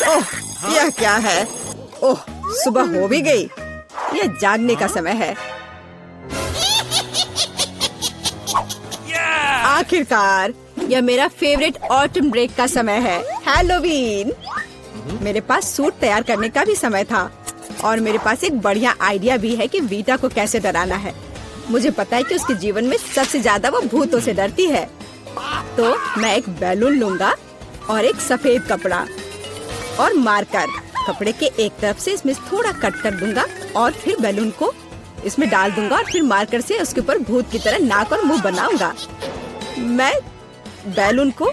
ओह, यह क्या है? ओह, सुबह हो भी गई। यह जागने का समय है। आखिरकार यह मेरा फेवरेट ऑटम ब्रेक का समय है, हैलोवीन। मेरे पास सूट तैयार करने का भी समय था और मेरे पास एक बढ़िया आइडिया भी है कि वीटा को कैसे डराना है। मुझे पता है कि उसके जीवन में सबसे ज्यादा वो भूतों से डरती है। तो मैं एक बैलून लूंगा और एक सफेद कपड़ा और मार्कर। कपड़े के एक तरफ से इसमें थोड़ा कट कर दूंगा और फिर बैलून को इसमें डाल दूंगा और फिर मार्कर से उसके ऊपर भूत की तरह नाक और मुंह बनाऊंगा। मैं बैलून को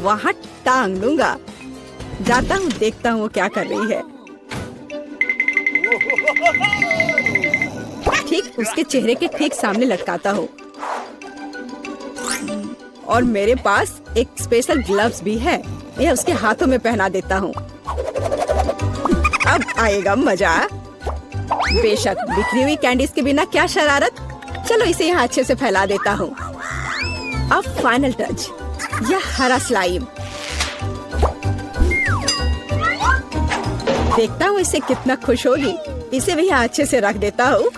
वहाँ टांग लूंगा। जाता हूँ, देखता हूँ वो क्या कर रही है। ठीक उसके चेहरे के ठीक सामने लटकाता हूँ और मेरे पास एक स्पेशल ग्लव्स भी है। यह उसके हाथों में पहना देता हूँ। अब आएगा मजा। बेशक बिखरी हुई कैंडीज के बिना क्या शरारत। चलो इसे यहाँ अच्छे से फैला देता हूँ। अब फाइनल टच, यह हरा स्लाइम। देखता हूँ इसे कितना खुश होगी। इसे भी यहाँ अच्छे से रख देता हूँ।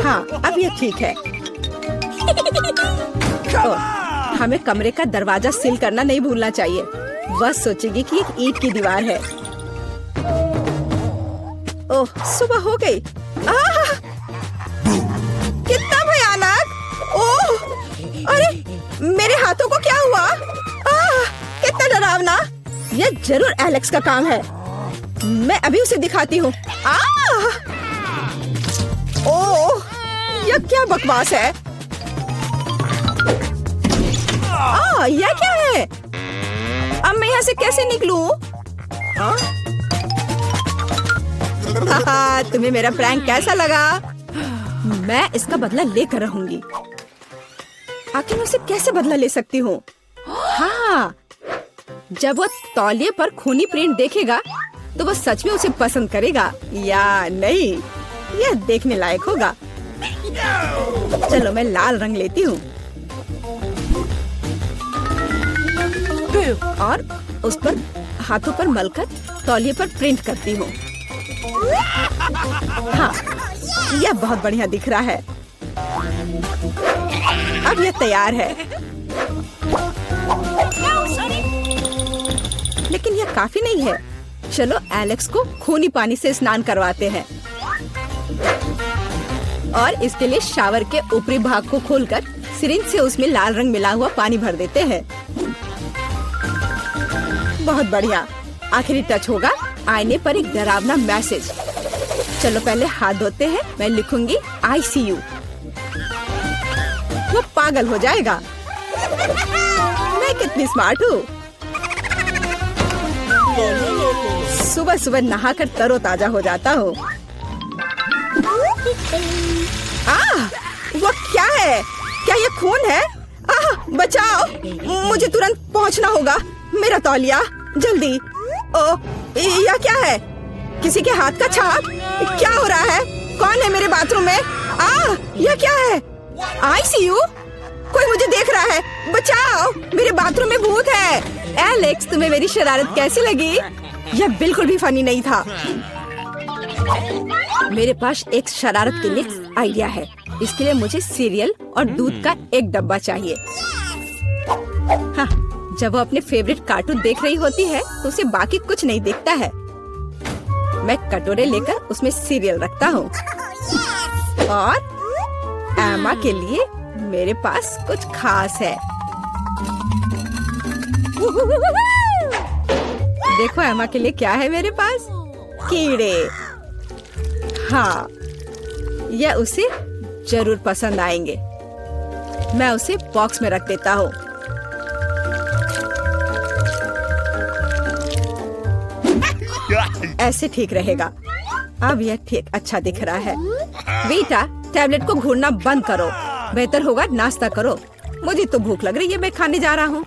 हाँ, अब ये ठीक है। हमें कमरे का दरवाजा सील करना नहीं भूलना चाहिए। वह सोचेगी कि एक ईंट की दीवार है। ओह, सुबह हो गई। कितना भयानक! ओह, अरे मेरे हाथों को क्या हुआ? कितना डरावना! यह जरूर एलेक्स का काम है। मैं अभी उसे दिखाती हूँ। ओह, यह क्या बकवास है? यह क्या है? अब मैं यहाँ से कैसे निकलूं? तुम्हें मेरा प्रैंक कैसा लगा? मैं इसका बदला लेकर रहूंगी। आखिर मैं उसे कैसे बदला ले सकती हूँ? हाँ, जब वो तौलिए पर खूनी प्रिंट देखेगा तो वो सच में उसे पसंद करेगा या नहीं, यह देखने लायक होगा। चलो मैं लाल रंग लेती हूँ और उस पर हाथों पर मलकर तौलिए पर प्रिंट करती हूँ। हाँ, यह बहुत बढ़िया दिख रहा है। अब यह तैयार है। लेकिन यह काफी नहीं है। चलो एलेक्स को खूनी पानी से स्नान करवाते हैं और इसके लिए शावर के ऊपरी भाग को खोलकर सिरिंज से उसमें लाल रंग मिला हुआ पानी भर देते हैं। बहुत बढ़िया। आखिरी टच होगा आईने पर एक डरावना मैसेज। चलो पहले हाथ धोते हैं। मैं लिखूंगी ICU। वो पागल हो जाएगा। मैं कितनी स्मार्ट हूँ। सुबह सुबह नहाकर तरोताजा हो जाता हूँ। वो क्या है? क्या ये खून है? बचाओ, मुझे तुरंत पहुँचना होगा। मेरा तौलिया, जल्दी। यह क्या है? किसी के हाथ का छाप? क्या हो रहा है? कौन है मेरे बाथरूम में? यह क्या है? ICU? कोई मुझे देख रहा है। बचाओ, मेरे बाथरूम में भूत है। एलेक्स, तुम्हें मेरी शरारत कैसी लगी? यह बिल्कुल भी फनी नहीं था। मेरे पास एक शरारत के लिए आइडिया है। इसके लिए मुझे सीरियल और दूध का एक डब्बा चाहिए। हाँ, जब वो अपने फेवरेट कार्टून देख रही होती है तो उसे बाकी कुछ नहीं दिखता है। मैं कटोरे लेकर उसमें सीरियल रखता हूँ और एमा के लिए मेरे पास कुछ खास है। देखो एमा के लिए क्या है मेरे पास? कीड़े। हाँ, यह उसे जरूर पसंद आएंगे। मैं उसे बॉक्स में रख देता हूँ। ऐसे ठीक रहेगा। अब यह ठीक अच्छा दिख रहा है। बेटा, टैबलेट को घूरना बंद करो। बेहतर होगा नाश्ता करो। मुझे तो भूख लग रही है, मैं खाने जा रहा हूँ।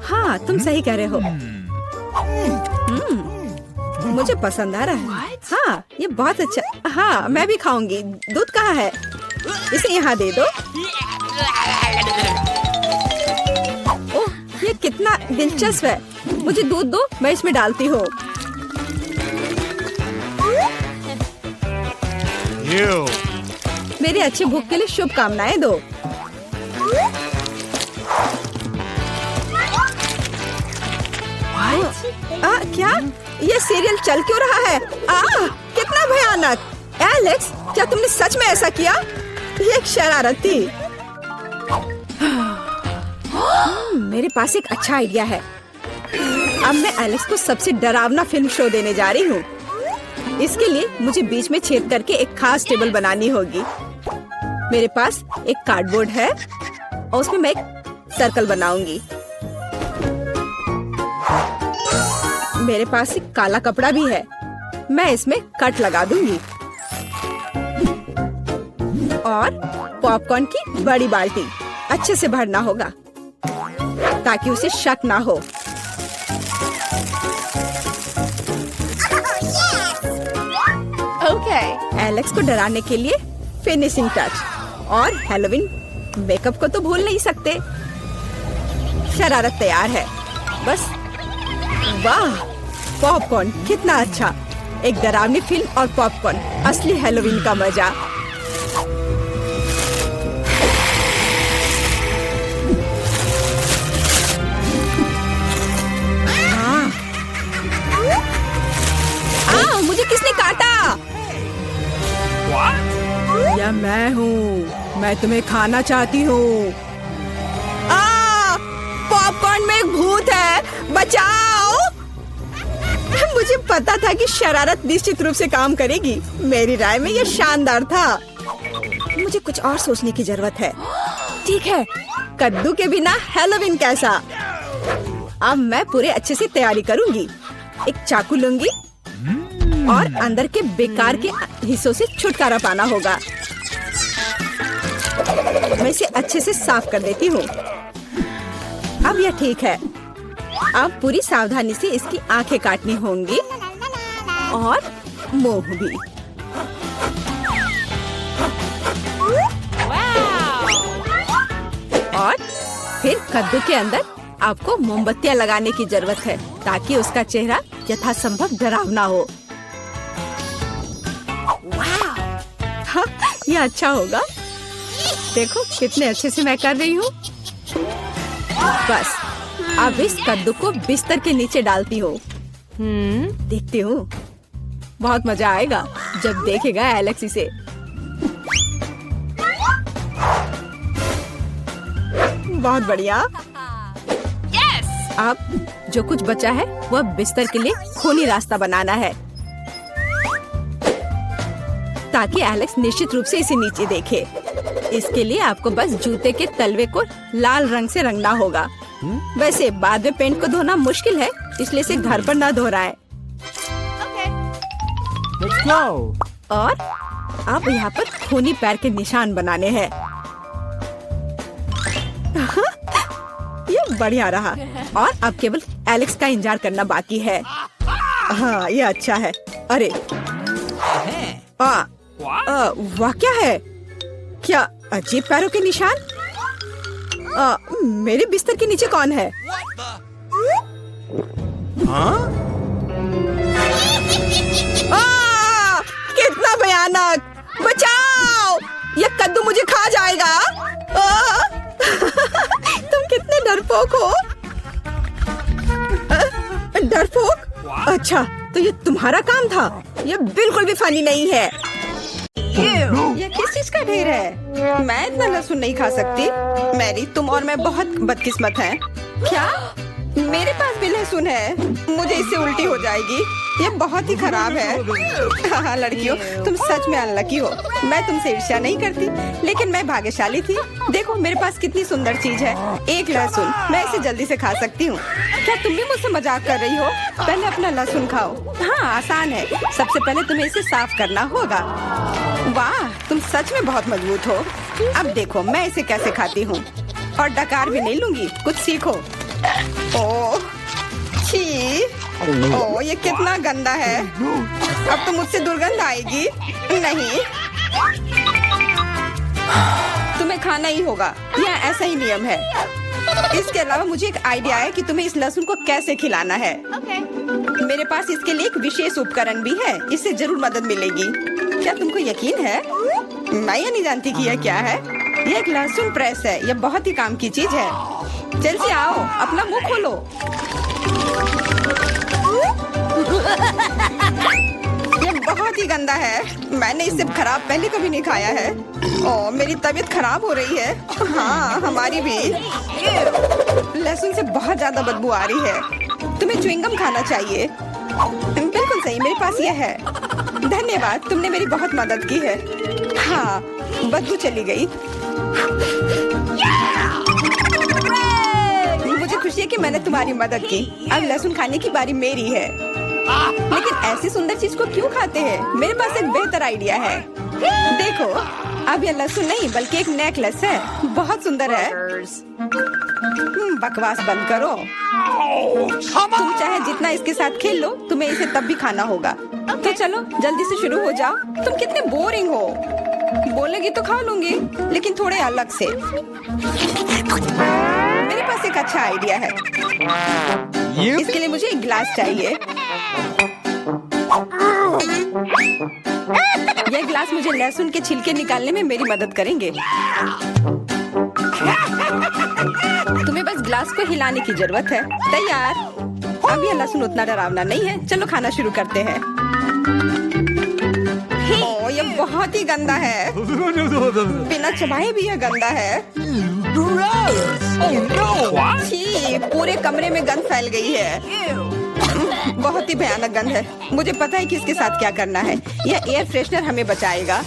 हाँ, तुम सही कह रहे हो। मुझे पसंद आ रहा है। हाँ, ये बहुत अच्छा। हाँ, मैं भी खाऊंगी। दूध कहाँ है? इसे यहाँ दे दो। दिलचस्प है। मुझे दूध दो, मैं इसमें डालती हूँ। मेरी अच्छी भूख के लिए शुभकामनाएं दो। क्या ये सीरियल चल क्यों रहा है? कितना भयानक। एलेक्स, क्या तुमने सच में ऐसा किया? ये एक शरारत थी। मेरे पास एक अच्छा आइडिया है। अब मैं एलेक्स को सबसे डरावना फिल्म शो देने जा रही हूँ। इसके लिए मुझे बीच में छेद करके एक खास टेबल बनानी होगी। मेरे पास एक कार्डबोर्ड है और उसमें मैं एक सर्कल बनाऊंगी। मेरे पास एक काला कपड़ा भी है। मैं इसमें कट लगा दूंगी और पॉपकॉर्न की बड़ी बाल्टी अच्छे से भरना होगा ताकि उसे शक ना हो। एलेक्स को डराने के लिए फिनिशिंग टच और हैलोवीन मेकअप को तो भूल नहीं सकते। शरारत तैयार है। बस वाह, पॉपकॉर्न कितना अच्छा। एक डरावनी फिल्म और पॉपकॉर्न, असली हैलोवीन का मजा। मुझे किसने काटा? या मैं हूँ। मैं तुम्हें खाना चाहती हूँ। पॉपकॉर्न में एक भूत है, बचाओ। मुझे पता था कि शरारत निश्चित रूप से काम करेगी। मेरी राय में यह शानदार था। मुझे कुछ और सोचने की जरूरत है। ठीक है, कद्दू के बिना हैलोवीन कैसा? अब मैं पूरे अच्छे से तैयारी करूंगी। एक चाकू लूंगी और अंदर के बेकार के हिस्सों से छुटकारा पाना होगा। मैं इसे अच्छे से साफ कर देती हूँ। अब यह ठीक है। अब पूरी सावधानी से इसकी आंखें काटनी होंगी और मुंह भी। और फिर कद्दू के अंदर आपको मोमबत्तियां लगाने की जरूरत है ताकि उसका चेहरा यथासंभव डरावना हो। हाँ, यह अच्छा होगा। देखो कितने अच्छे से मैं कर रही हूँ। बस अब इस कद्दू को बिस्तर के नीचे डालती हूँ। देखती हूँ, बहुत मजा आएगा जब देखेगा एलेक्स इसे। बहुत बढ़िया। अब जो कुछ बचा है वह बिस्तर के लिए खूनी रास्ता बनाना है ताकि एलेक्स निश्चित रूप से इसे नीचे देखे। इसके लिए आपको बस जूते के तलवे को लाल रंग से रंगना होगा। वैसे बाद में पेंट को धोना मुश्किल है, इसलिए इसे घर पर न दोहराएं। और अब यहाँ पर खूनी पैर के निशान बनाने हैं। ये बढ़िया रहा। और अब केवल एलेक्स का इंतजार करना बाकी है। हाँ, ये अच्छा है। अरे वाह, क्या है? क्या अजीब पैरों के निशान? मेरे बिस्तर के नीचे कौन है? कितना भयानक! बचाओ! यह कद्दू मुझे खा जाएगा। तुम कितने डरपोक हो। डरपोक? अच्छा, तो ये तुम्हारा काम था। ये बिल्कुल भी फनी नहीं है। ये किस चीज का ढेर है? मैं इतना लहसुन नहीं खा सकती। मैरी, तुम और मैं बहुत बदकिस्मत हैं। क्या? मेरे पास भी लहसुन है। मुझे इससे उल्टी हो जाएगी। ये बहुत ही खराब है। हाँ लड़कियों, तुम सच में अनलकी हो। मैं तुमसे ईर्ष्या नहीं करती, लेकिन मैं भाग्यशाली थी। देखो मेरे पास कितनी सुंदर चीज है, एक लहसुन। मैं इसे जल्दी से खा सकती हूँ। क्या तुम भी मुझसे मजाक कर रही हो? पहले अपना लहसुन खाओ। हाँ, आसान है। सबसे पहले तुम्हें इसे साफ करना होगा। वाह, तुम सच में बहुत मजबूत हो। अब देखो मैं इसे कैसे खाती हूँ। और डकार भी नहीं लूंगी, कुछ सीखो। ओह छी, ओह ये कितना गंदा है। अब तो मुझसे दुर्गंध आएगी। नहीं। तुम्हें खाना ही होगा, यह ऐसा ही नियम है। इसके अलावा मुझे एक आइडिया है कि तुम्हें इस लहसुन को कैसे खिलाना है। मेरे पास इसके लिए एक विशेष उपकरण भी है, इससे जरूर मदद मिलेगी। क्या तुमको यकीन है? मैं ये नहीं जानती कि यह क्या है। यह एक लहसुन प्रेस है, यह बहुत ही काम की चीज है। जल्दी आओ, अपना मुंह खोलो। यह बहुत ही गंदा है, मैंने इससे खराब पहले कभी नहीं खाया है। ओह, मेरी तबीयत खराब हो रही है। हाँ, हमारी भी। लहसुन से बहुत ज्यादा बदबू आ रही है। तुम्हें च्युइंगम खाना चाहिए। बिल्कुल सही, मेरे पास यह है। धन्यवाद, तुमने मेरी बहुत मदद की है। हाँ, बदबू चली गई। मुझे खुशी है कि मैंने तुम्हारी मदद की। अब लहसुन खाने की बारी मेरी है। लेकिन ऐसी सुंदर चीज को क्यों खाते हैं? मेरे पास एक बेहतर आइडिया है। देखो, अब यह लहसुन नहीं बल्कि एक नेकलेस है। बहुत सुंदर है। बकवास बंद करो। तुम चाहे जितना इसके साथ खेल लो, तुम्हें इसे तब भी खाना होगा। तो चलो जल्दी से शुरू हो जाओ। तुम कितने बोरिंग हो। बोलेगी तो खा लूंगी, लेकिन थोड़े अलग से। मेरे पास एक अच्छा आइडिया है। इसके लिए मुझे एक गिलास चाहिए। यह गिलास मुझे लहसुन के छिलके निकालने में मेरी मदद करेंगे। तुम्हें बस गिलास को हिलाने की जरूरत है। तैयार। अब यह लहसुन उतना डरावना नहीं है। चलो खाना शुरू करते हैं। ओह, यह बहुत ही गंदा है। बिना चबाए भी यह गंदा है। छी, पूरे कमरे में गंध फैल गई है। बहुत ही भयानक गंध है। मुझे पता है कि इसके साथ क्या करना है। यह एयर फ्रेशनर हमें बचाएगा।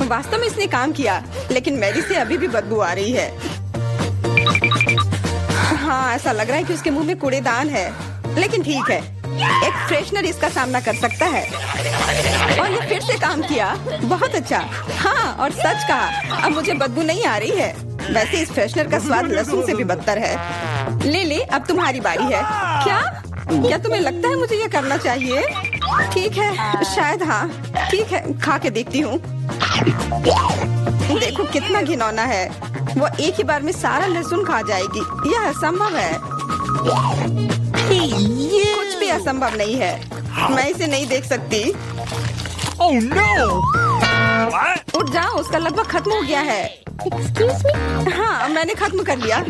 वास्तव में इसने काम किया, लेकिन मैरी से अभी भी बदबू आ रही है। हाँ, ऐसा लग रहा है कि उसके मुंह में कूड़ेदान है, लेकिन ठीक है, एक फ्रेशनर इसका सामना कर सकता है। और ये फिर से काम किया। बहुत अच्छा। हाँ, और सच कहा, अब मुझे बदबू नहीं आ रही है। वैसे इस फ्रेशनर का स्वाद लहसुन से भी बदतर है। ले, अब तुम्हारी बारी है। क्या तुम्हें लगता है मुझे ये करना चाहिए? ठीक है, शायद हाँ। ठीक है, खा के देखती हूँ। देखो कितना घिनौना है। वो एक ही बार में सारा लहसुन खा जाएगी। यह असंभव है। कुछ भी असंभव नहीं है। मैं इसे नहीं देख सकती। Oh no! उठ जाओ, उसका लगभग खत्म हो गया है। Excuse me? हाँ, मैंने खत्म कर लिया।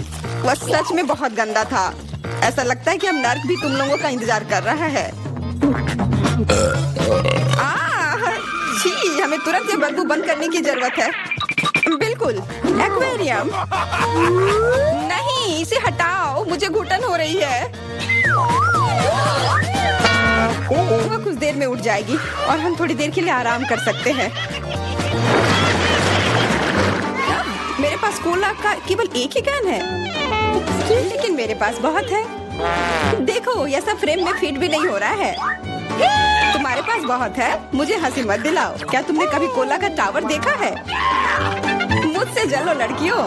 वह सच में बहुत गंदा था। ऐसा लगता है कि अब नर्क भी तुम लोगों का इंतजार कर रहा है। छी, हमें तुरंत ये बदबू बंद करने की जरूरत है। बिल्कुल, एक्वेरियम। नहीं, इसे हटाओ, मुझे घुटन हो रही है। वह कुछ देर में उठ जाएगी और हम थोड़ी देर के लिए आराम कर सकते हैं। मेरे पास कोला का केवल एक ही कैन है, लेकिन मेरे पास बहुत है। देखो, यह सब फ्रेम में फिट भी नहीं हो रहा है। तुम्हारे पास बहुत है, मुझे हंसी मत दिलाओ। क्या तुमने कभी कोला का टावर देखा है? मुझसे जलो लड़कियों।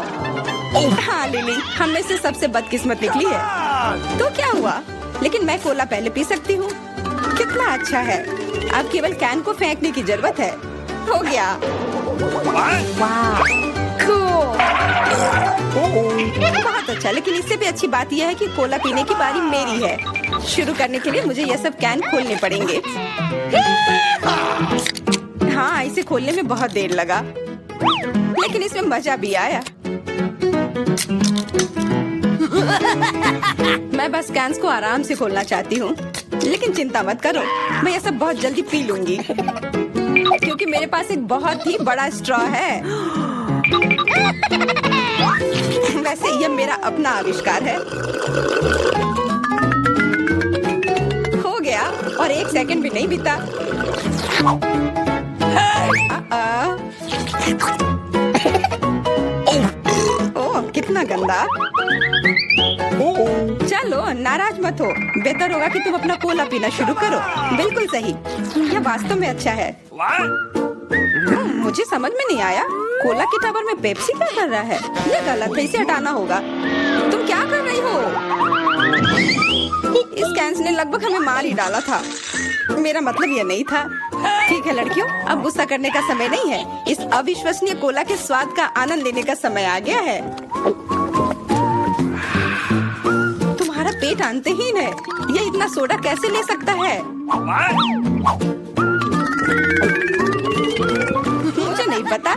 हाँ लिली, हम में से सबसे बदकिस्मत निकली है। तो क्या हुआ? लेकिन मैं कोला पहले पी सकती हूँ। कितना अच्छा है। अब केवल कैन को फेंकने की जरूरत है। हो गया। बहुत अच्छा, लेकिन इससे भी अच्छी बात यह है कि कोला पीने की बारी मेरी है। शुरू करने के लिए मुझे ये सब कैन खोलने पड़ेंगे। हाँ, इसे खोलने में बहुत देर लगा, लेकिन इसमें मजा भी आया। मैं बस कैंस को आराम से खोलना चाहती हूँ, लेकिन चिंता मत करो, मैं ये सब बहुत जल्दी पी लूंगी, क्योंकि मेरे पास एक बहुत ही बड़ा स्ट्रॉ है। वैसे यह मेरा अपना आविष्कार है। हो गया, और 1 सेकंड भी नहीं बीता। ओह, कितना गंदा। चलो, नाराज मत हो। बेहतर होगा कि तुम अपना कोला पीना शुरू करो। बिल्कुल सही, यह वास्तव में अच्छा है। मुझे समझ में नहीं आया, कोला के टावर में पेप्सी क्या कर रहा है? यह गलत है, इसे हटाना होगा। तुम क्या कर रही हो? इस कैंस ने लगभग हमें मार ही डाला था। मेरा मतलब यह नहीं था। ठीक है लड़कियों, अब गुस्सा करने का समय नहीं है। इस अविश्वसनीय कोला के स्वाद का आनंद लेने का समय आ गया है। तुम्हारा पेट अंतहीन है। ये इतना सोडा कैसे ले सकता है? मुझे नहीं पता,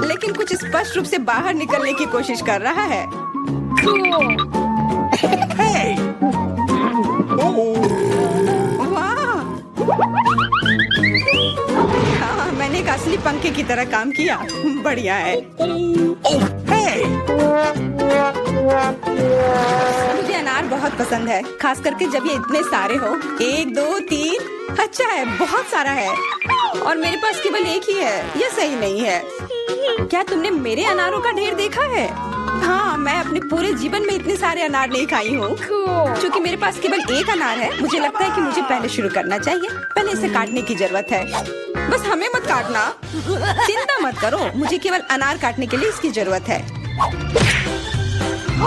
लेकिन कुछ स्पष्ट रूप से बाहर निकलने की कोशिश कर रहा है। Hey! वाह! हाँ, मैंने एक असली पंखे की तरह काम किया। बढ़िया है। Oh, hey! मुझे अनार बहुत पसंद है, खास करके जब ये इतने सारे हो। 1 2 3। अच्छा है, बहुत सारा है और मेरे पास केवल एक ही है। ये सही नहीं है। क्या तुमने मेरे अनारों का ढेर देखा है? हाँ, मैं अपने पूरे जीवन में इतने सारे अनार नहीं खाई हूँ। क्योंकि मेरे पास केवल एक अनार है, मुझे लगता है कि मुझे पहले शुरू करना चाहिए। पहले इसे काटने की जरूरत है। बस हमें मत काटना। चिंता मत करो, मुझे केवल अनार काटने के लिए इसकी जरूरत है।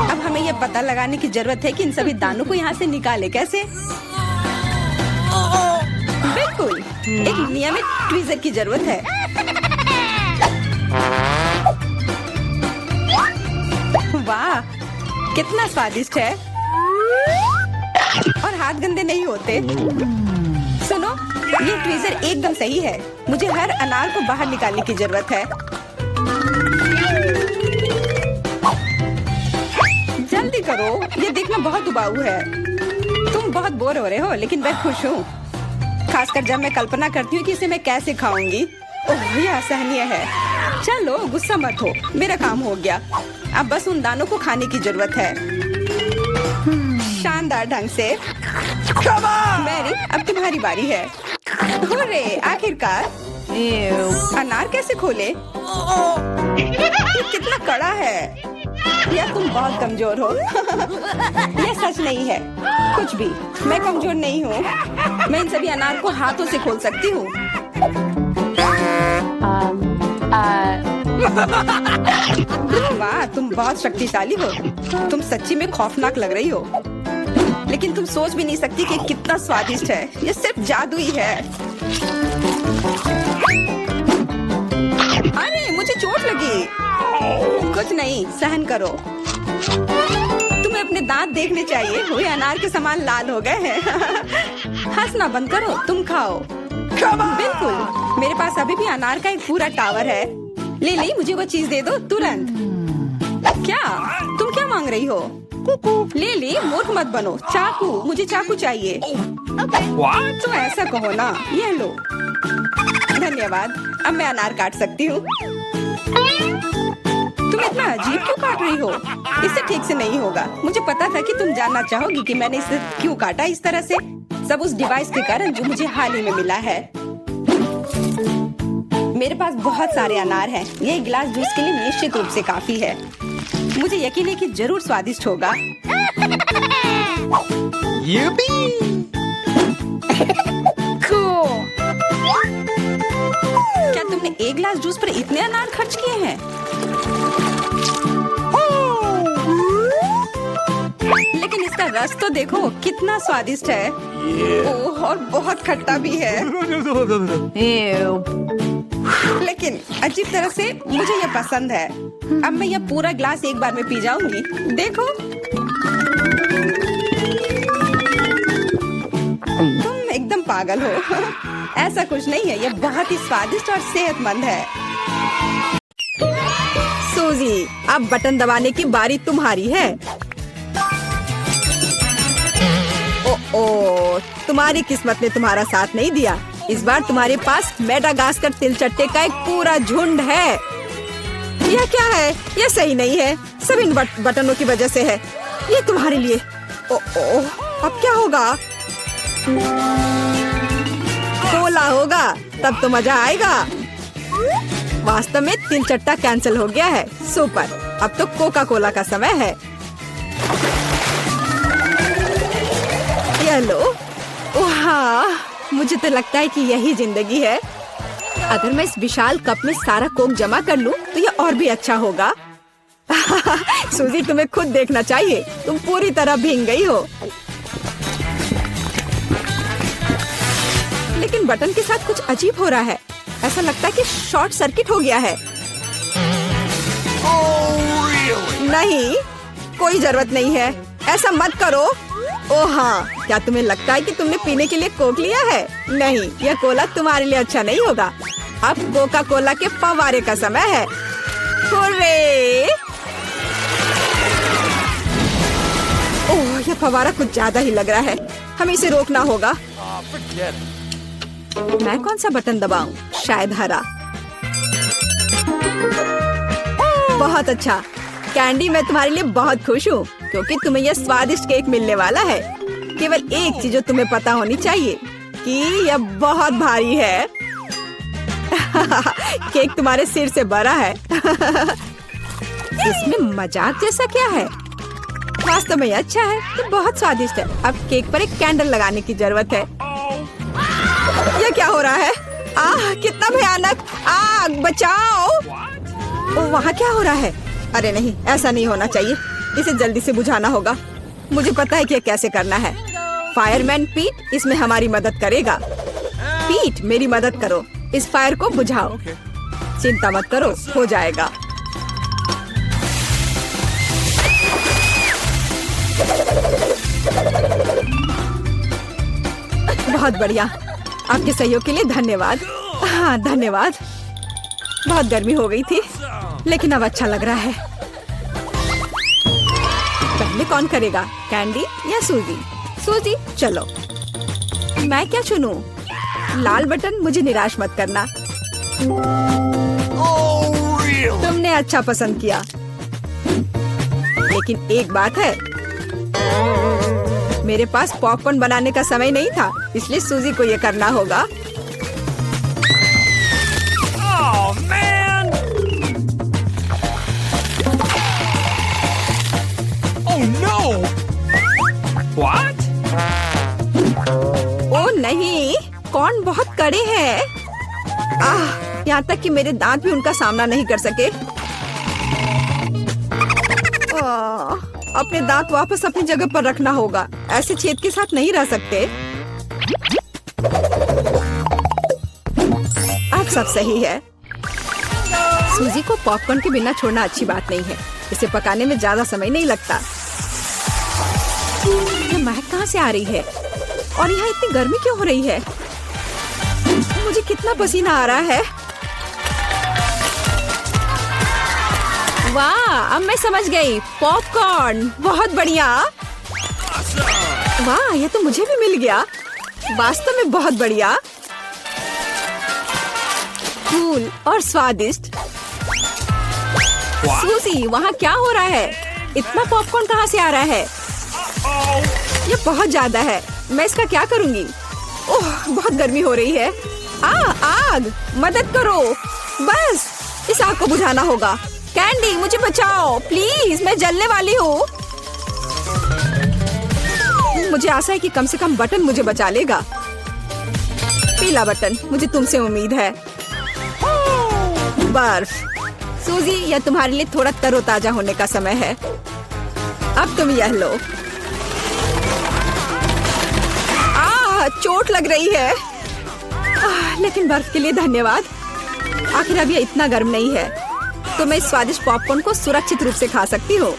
अब हमें यह पता लगाने की जरूरत है कि इन सभी दानों को यहाँ से निकाले कैसे। बिल्कुल, एक नियमित ट्वीजर की जरूरत है। वाह, कितना स्वादिष्ट है और हाथ गंदे नहीं होते। सुनो, ये ट्वीजर एकदम सही है। मुझे हर अनार को बाहर निकालने की जरूरत है। जल्दी करो, ये देखना बहुत उबाऊ है। तुम बहुत बोर हो रहे हो, लेकिन मैं खुश हूँ, खासकर जब मैं कल्पना करती हूँ कि इसे मैं कैसे खाऊंगी। ओह, यह असहनीय है। चलो गुस्सा मत हो, मेरा काम हो गया। अब बस उन दानों को खाने की जरूरत है, शानदार ढंग से। मैरी, अब तुम्हारी बारी है। हुर्रे, आखिरकार। अनार कैसे खोले? ये कितना कड़ा है। या तुम बहुत कमजोर हो। यह सच नहीं है। कुछ भी, मैं कमजोर नहीं हूँ। मैं इन सभी अनार को हाथों से खोल सकती हूँ। वाह, तुम बहुत शक्तिशाली हो। तुम सच्ची में खौफनाक लग रही हो, लेकिन तुम सोच भी नहीं सकती कि कितना स्वादिष्ट है। ये सिर्फ जादू ही है। अरे, मुझे चोट लगी। कुछ नहीं, सहन करो। तुम्हें अपने दांत देखने चाहिए, वे अनार के समान लाल हो गए हैं। हंसना बंद करो, तुम खाओ। बिल्कुल, मेरे पास अभी भी अनार का एक पूरा टावर है। लिली, मुझे वो चीज दे दो तुरंत। क्या तुम क्या मांग रही हो? लिली, मूर्ख मत बनो। चाकू, मुझे चाकू चाहिए। What? तो ऐसा कहो ना। यह लो। धन्यवाद, अब मैं अनार काट सकती हूँ। तुम इतना अजीब क्यों काट रही हो? इससे ठीक से नहीं होगा। मुझे पता था कि तुम जानना चाहोगी कि मैंने इसे क्यों काटा इस तरह से। सब उस डिवाइस के कारण जो मुझे हाल ही में मिला है। मेरे पास बहुत सारे अनार हैं। ये एक गिलास जूस के लिए निश्चित रूप से काफी है। मुझे यकीन है कि जरूर स्वादिष्ट होगा। Yippee! क्या तुमने एक गिलास जूस पर इतने अनार खर्च किए हैं? लेकिन इसका रस तो देखो, कितना स्वादिष्ट है। ओह, और बहुत खट्टा भी है। लेकिन अजीब तरह से मुझे ये पसंद है। अब मैं यह पूरा ग्लास एक बार में पी जाऊंगी। देखो, तुम एकदम पागल हो। ऐसा कुछ नहीं है, यह बहुत ही स्वादिष्ट और सेहतमंद है। सूजी, अब बटन दबाने की बारी तुम्हारी है। ओ, तुम्हारी किस्मत ने तुम्हारा साथ नहीं दिया। इस बार तुम्हारे पास मेडागास्कर तिलचट्टे का एक पूरा झुंड है। यह क्या है? यह सही नहीं है। सब इन बटनों की वजह से है। ये तुम्हारे लिए। अब क्या होगा? कोला होगा, तब तो मजा आएगा। वास्तव में तिलचट्टा कैंसिल हो गया है। सुपर, अब तो कोका कोला का समय है। ये लो। वाह, मुझे तो लगता है कि यही जिंदगी है। अगर मैं इस विशाल कप में सारा कोक जमा कर लूं, तो ये और भी अच्छा होगा। सूजी, तुम्हें खुद देखना चाहिए। तुम पूरी तरह भीग गई हो। लेकिन बटन के साथ कुछ अजीब हो रहा है। ऐसा लगता है कि शॉर्ट सर्किट हो गया है। Oh, really? नहीं, कोई जरूरत नहीं है, ऐसा मत करो। ओह हाँ, क्या तुम्हें लगता है कि तुमने पीने के लिए कोक लिया है? नहीं, यह कोला तुम्हारे लिए अच्छा नहीं होगा। अब कोका कोला के फव्वारे का समय है। हुर्रे! ओह, यह फव्वारा कुछ ज्यादा ही लग रहा है। हमें इसे रोकना होगा। Forget it. मैं कौन सा बटन दबाऊं? शायद हरा। बहुत अच्छा कैंडी, मैं तुम्हारे लिए बहुत खुश हूँ क्योंकि तुम्हें यह स्वादिष्ट केक मिलने वाला है। केवल एक चीज जो तुम्हें पता होनी चाहिए कि यह बहुत भारी है। केक तुम्हारे सिर से बड़ा है। इसमें मजाक जैसा क्या है? वास्तव में यह अच्छा है, ये बहुत स्वादिष्ट है। अब केक पर एक कैंडल लगाने की जरूरत है। यह क्या हो रहा है? आह, कितना भयानक! आग, बचाओ! ओ, वहाँ क्या हो रहा है? अरे नहीं, ऐसा नहीं होना चाहिए। इसे जल्दी से बुझाना होगा। मुझे पता है कि यह कैसे करना है। फायरमैन पीट इसमें हमारी मदद करेगा। पीट, मेरी मदद करो, इस फायर को बुझाओ। चिंता मत करो, हो जाएगा। बहुत बढ़िया, आपके सहयोग के लिए धन्यवाद। हाँ, धन्यवाद। बहुत गर्मी हो गई थी, लेकिन अब अच्छा लग रहा है। पहले कौन करेगा, कैंडी या सूजी? सूजी, चलो। मैं क्या चुनूं? लाल बटन, मुझे निराश मत करना। Oh, really? तुमने अच्छा पसंद किया, लेकिन एक बात है, मेरे पास पॉपकॉर्न बनाने का समय नहीं था, इसलिए सूजी को ये करना होगा। Oh, man! Oh, no! What? ओ नहीं, कॉर्न बहुत कड़े हैं। यहाँ तक कि मेरे दांत भी उनका सामना नहीं कर सके। अपने दांत वापस अपनी जगह पर रखना होगा। ऐसे छेद के साथ नहीं रह सकते। अब सब सही है। सूजी को पॉपकॉर्न के बिना छोड़ना अच्छी बात नहीं है। इसे पकाने में ज्यादा समय नहीं लगता। ये महक कहाँ से आ रही है? और यहाँ इतनी गर्मी क्यों हो रही है? मुझे कितना पसीना आ रहा है। वाह, अब मैं समझ गई। पॉपकॉर्न, बहुत बढ़िया। वाह, ये तो मुझे भी मिल गया। वास्तव में बहुत बढ़िया, कूल और स्वादिष्ट। सूजी, वहाँ क्या हो रहा है? इतना पॉपकॉर्न कहाँ से आ रहा है? ये बहुत ज्यादा है। मैं इसका क्या करूँगी? ओह, बहुत गर्मी हो रही है। आग, मदद करो। बस, इस आग को बुझाना होगा। कैंडी, मुझे बचाओ प्लीज, मैं जलने वाली हूँ। मुझे आशा है कि कम से कम बटन मुझे बचा लेगा। पीला बटन, मुझे तुमसे उम्मीद है। बर्फ, सूजी, यह तुम्हारे लिए थोड़ा तरोताजा होने का समय है। अब तुम यह लो। चोट लग रही है। लेकिन बर्फ के लिए धन्यवाद। आखिर अब यह इतना गर्म नहीं है, तो मैं इस स्वादिष्ट पॉपकॉर्न को सुरक्षित रूप से खा सकती हूँ।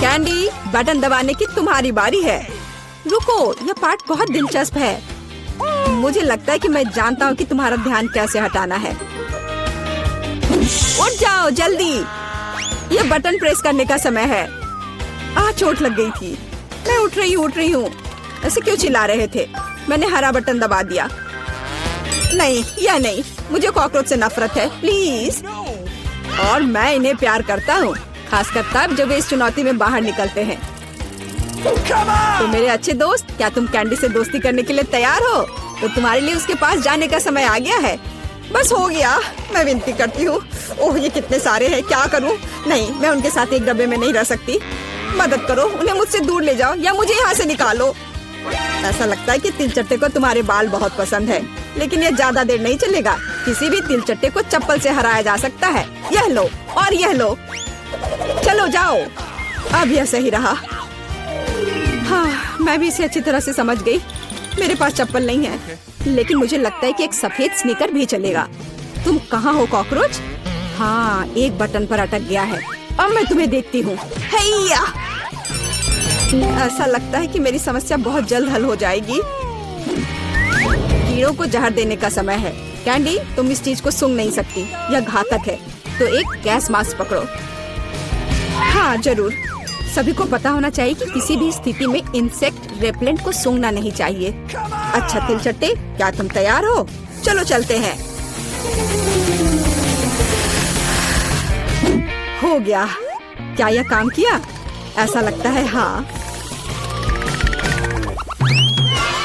कैंडी, बटन दबाने की तुम्हारी बारी है। रुको, यह पार्ट बहुत दिलचस्प है। मुझे लगता है कि मैं जानता हूँ कि तुम्हारा ध्यान कैसे हटाना है। उठ जाओ जल्दी, यह बटन प्रेस करने का समय है। चोट लग गई थी। मैं उठ रही हूँ। ऐसे क्यों चिल्ला रहे थे? मैंने हरा बटन दबा दिया। नहीं, यह नहीं, मुझे कॉकरोच से नफरत है, प्लीज। और मैं इन्हें प्यार करता हूँ, खासकर तब जब वे इस चुनौती में बाहर निकलते हैं। तो मेरे अच्छे दोस्त, क्या तुम कैंडी से दोस्ती करने के लिए तैयार हो? तो तुम्हारे लिए उसके पास जाने का समय आ गया है। बस हो गया, मैं विनती करती हूँ। ओह, ये कितने सारे हैं, क्या करूँ? नहीं, मैं उनके साथ एक डब्बे में नहीं रह सकती। मदद करो, उन्हें मुझसे दूर ले जाओ या मुझे यहाँ से निकालो। ऐसा लगता है कि तिलचट्टे को तुम्हारे बाल बहुत पसंद है, लेकिन यह ज्यादा देर नहीं चलेगा। किसी भी तिलचट्टे को चप्पल से हराया जा सकता है। यह लो और यह लो। चलो जाओ। अब यह सही रहा। हाँ, मैं भी इसे अच्छी तरह से समझ गई। मेरे पास चप्पल नहीं है, लेकिन मुझे लगता है कि एक सफेद स्नीकर भी चलेगा। तुम कहाँ हो कॉकरोच? हाँ, एक बटन पर अटक गया है। अब मैं तुम्हें देखती हूँ। हैया! ऐसा लगता है कि मेरी समस्या बहुत जल्द हल हो जाएगी। कीड़ों को जहर देने का समय है। कैंडी, तुम इस चीज को सूंघ नहीं सकती, यह घातक है। तो एक गैस मास्क पकड़ो। हाँ जरूर, सभी को पता होना चाहिए कि किसी भी स्थिति में इंसेक्ट रेपेलेंट को सूंघना नहीं चाहिए। अच्छा तिलचट्टे, क्या तुम तैयार हो? चलो चलते हैं। हो गया। क्या यह काम किया? ऐसा लगता है हाँ।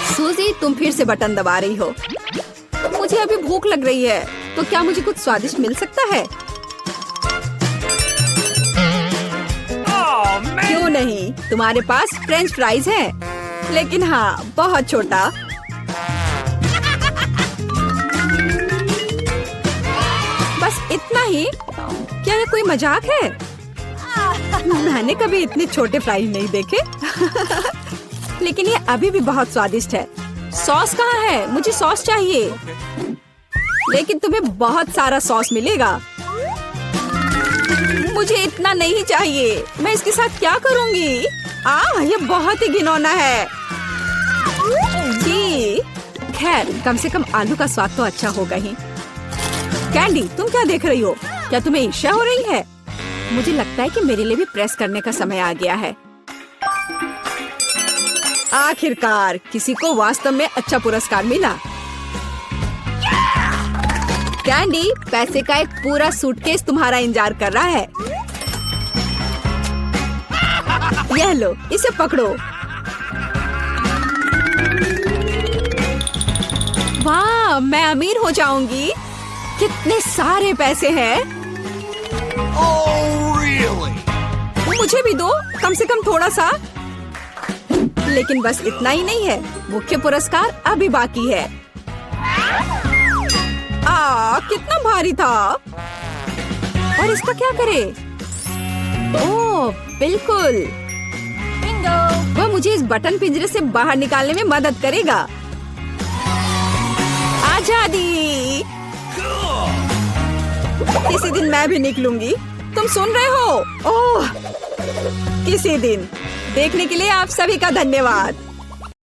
सूजी, तुम फिर से बटन दबा रही हो। मुझे अभी भूख लग रही है, तो क्या मुझे कुछ स्वादिष्ट मिल सकता है? Oh, man. क्यों नहीं, तुम्हारे पास फ्रेंच फ्राइज है, लेकिन हाँ बहुत छोटा। बस इतना ही? क्या ये कोई मजाक है? मैंने कभी इतने छोटे फ्राइज नहीं देखे। लेकिन ये अभी भी बहुत स्वादिष्ट है। सॉस कहाँ है? मुझे सॉस चाहिए। लेकिन तुम्हें बहुत सारा सॉस मिलेगा। मुझे इतना नहीं चाहिए। मैं इसके साथ क्या करूंगी? ये बहुत ही घिनौना है। जी, खैर कम से कम आलू का स्वाद तो अच्छा होगा ही। कैंडी, तुम क्या देख रही हो? क्या तुम्हें ईर्ष्या हो रही है? मुझे लगता है कि मेरे लिए भी प्रेस करने का समय आ गया है। आखिरकार किसी को वास्तव में अच्छा पुरस्कार मिला। कैंडी, पैसे का एक पूरा सूटकेस तुम्हारा इंतजार कर रहा है। यह लो, इसे पकड़ो। वाह, मैं अमीर हो जाऊंगी। कितने सारे पैसे हैं। Oh, really? मुझे भी दो, कम से कम थोड़ा सा। लेकिन बस इतना ही नहीं है, मुख्य पुरस्कार अभी बाकी है। कितना भारी था। और इसका क्या करे? ओह, बिल्कुल। वह मुझे इस बटन पिंजरे से बाहर निकालने में मदद करेगा। आजादी। किसी दिन मैं भी निकलूंगी। तुम सुन रहे हो? ओह, किसी दिन। देखने के लिए आप सभी का धन्यवाद।